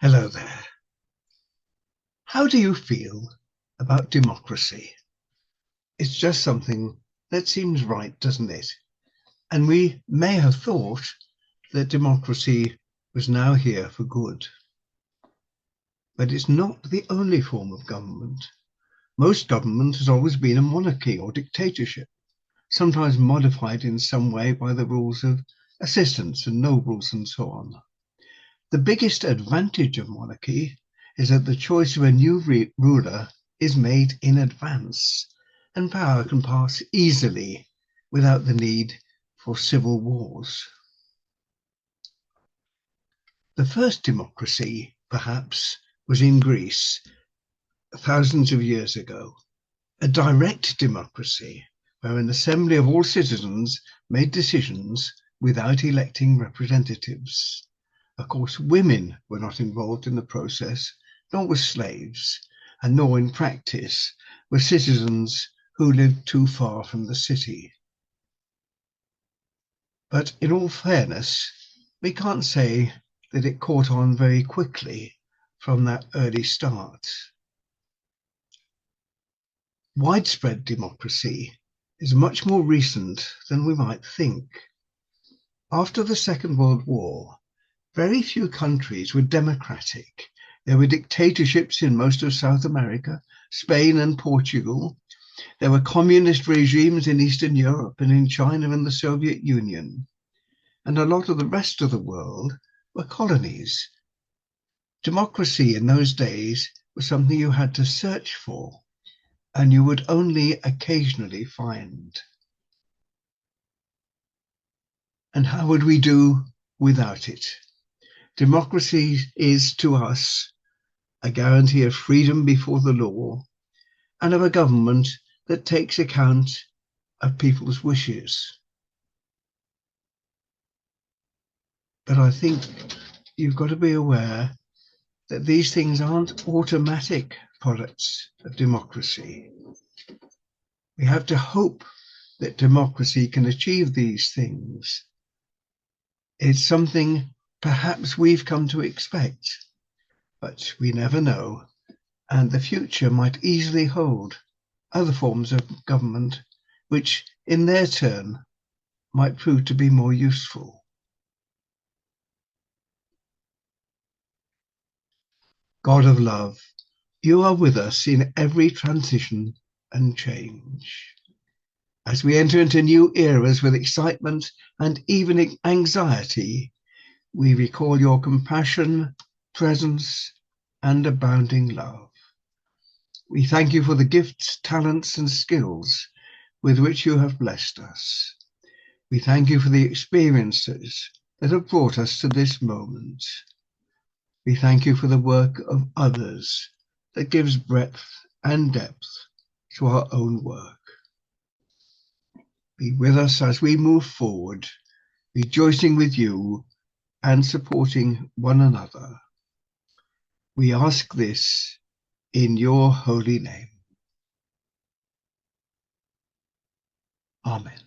Hello there. How do you feel about democracy? It's just something that seems right, doesn't it? And we may have thought that democracy was now here for good. But it's not the only form of government. Most government has always been a monarchy or dictatorship, sometimes modified in some way by the rules of assistants and nobles and so on. The biggest advantage of monarchy is that the choice of a new ruler is made in advance, and power can pass easily without the need for civil wars. The first democracy, perhaps, was in Greece thousands of years ago, a direct democracy where an assembly of all citizens made decisions without electing representatives. Of course, women were not involved in the process, nor were slaves, and nor in practice were citizens who lived too far from the city. But in all fairness, we can't say that it caught on very quickly from that early start. Widespread democracy is much more recent than we might think. After the Second World War, very few countries were democratic. There were dictatorships in most of South America, Spain and Portugal. There were communist regimes in Eastern Europe and in China and the Soviet Union. And a lot of the rest of the world were colonies. Democracy in those days was something you had to search for, and you would only occasionally find. And how would we do without it? Democracy is to us a guarantee of freedom before the law and of a government that takes account of people's wishes. But I think you've got to be aware that these things aren't automatic products of democracy. We have to hope that democracy can achieve these things. It's something perhaps we've come to expect, but we never know, and the future might easily hold other forms of government which, in their turn, might prove to be more useful. God of love, you are with us in every transition and change. As we enter into new eras with excitement and even anxiety, we recall your compassion, presence, and abounding love. We thank you for the gifts, talents, and skills with which you have blessed us. We thank you for the experiences that have brought us to this moment. We thank you for the work of others that gives breadth and depth to our own work. Be with us as we move forward, rejoicing with you and supporting one another. We ask this in your holy name. Amen.